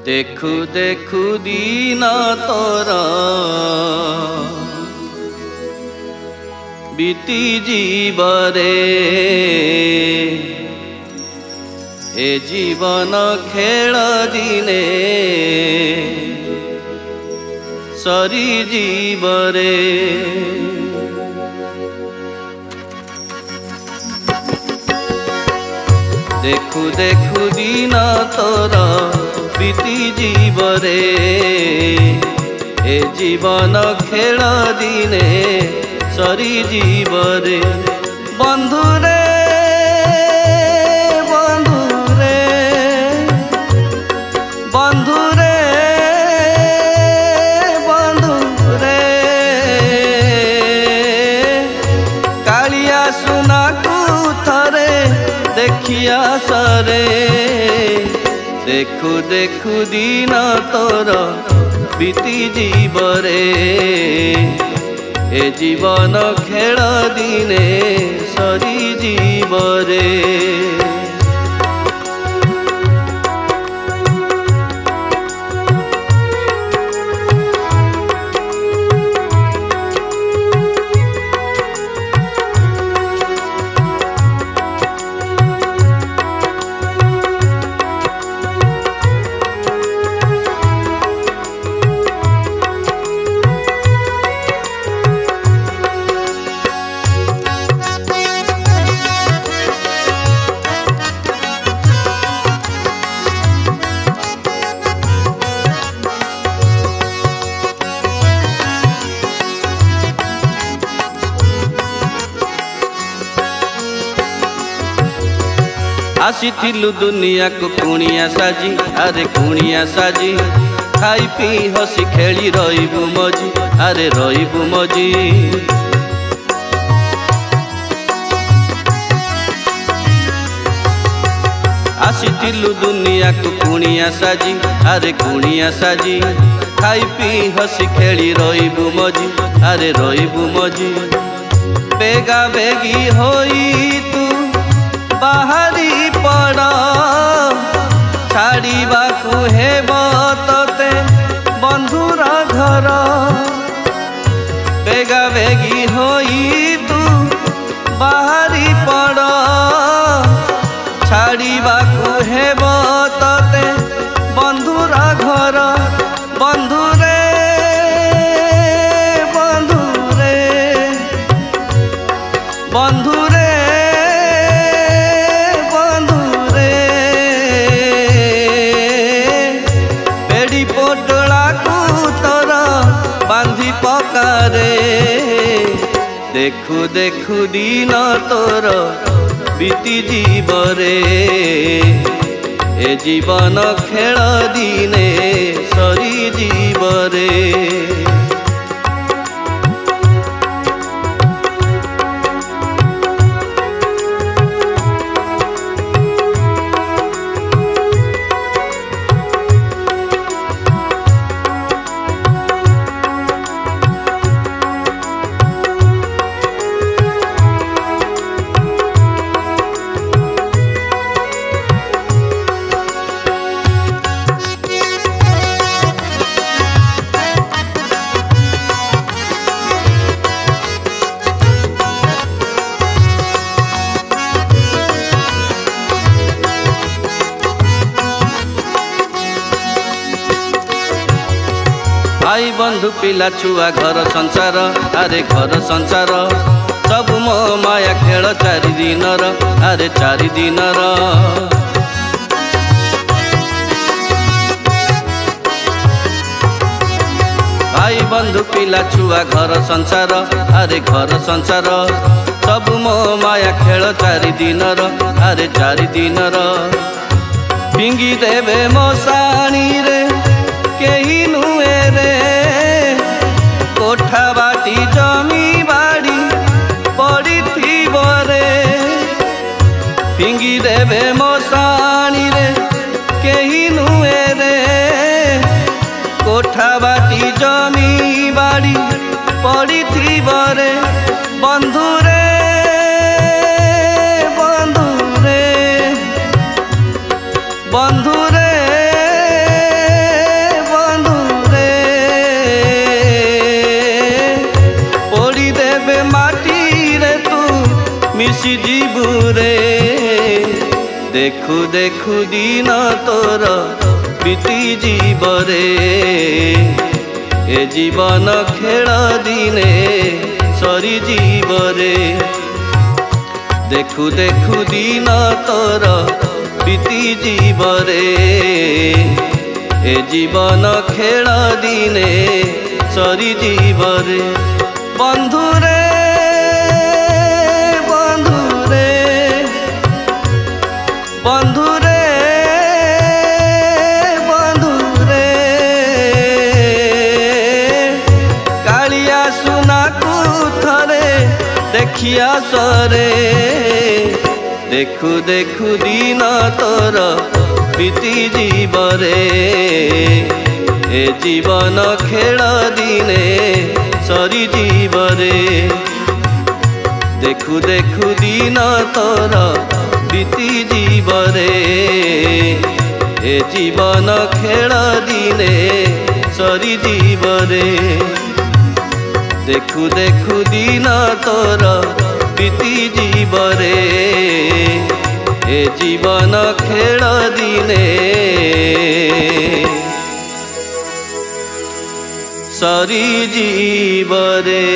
देखु देखु दिन तोर बीती जीवरे ए जीवन खेल दिने सरी जीवरे देखु देखु दिन तोर बीती जीवरे ए जीवन खेल दिने सरी जीवरे बंधुरे बंधुरे बंधुरे बंधुरे कालिया सुना को थरे देखिया सरे देखु देखु दिन तोर बीती जीवरे ए जीवन खेल दिने सरी जीवरे आसीथिलु दुनिया को कुणिया साजी अरे कुणिया साजी खाई पी हसी खेली रहीबु मजी अरे रहीबु मजी आसीथिलु दुनिया को कुणिया साजी अरे कुणिया साजी खाई पी हसी खेली रहीबु मजी अरे रहीबु मजी बेगा बेगी होई तू बाहरी पड़ छाड़ाकू हेब तोते बंधुर घर बेगा बेगी होई तू बाहरी पड़ छाड़ाकू हेब तोते बंधुर घर बंधुरे बंधुरे बंधुरे बांधी पकारे देखु देखु दिन तोर बीती जीवरे ए जीवन खेल दिने सरी जीवरे भाई बंधु पिला छुआ घर संसार अरे घर संसार सब मो माया खेल चारि दिनर अरे चारि दिनर भाई बंधु पिला छुआ घर संसार अरे घर संसार सब मो माया खेल चारि दिनर अरे चारि दिनर फिंगी देवे मशाणी रे केही नुए रे कोठा बाटी जमी बाड़ी पड़ी थी बरे फिंगी देवे मशाणी रे केही नुए रे कोठा बाटी जमी बाड़ी पड़ी थी बरे बंधुरे बंधुरे बंधुरे मिशि जीवुरे देखु देखु दिन तोर बीती जीवरे ए जीवन खेल दिने सरी जीवरे देखु देखु दिन तोर बीती जीवरे ए जीवन खेल दिने सरी जीवरे बंधुरे बंधुरे बंधुरे बंधुरे कालिया सुना को थरे देखिया सरे देखु देखु दिन तोर बीती जीवरे ए जीवन खेल दिने सरी जीवरे देखु देखु दिन तोर बीती जीवरे ए जीवन खेल दिने सरी जीवरे देखु देखु दिन तोर बीती जीवरे ए जीवन खेल दिने सरी जीवरे।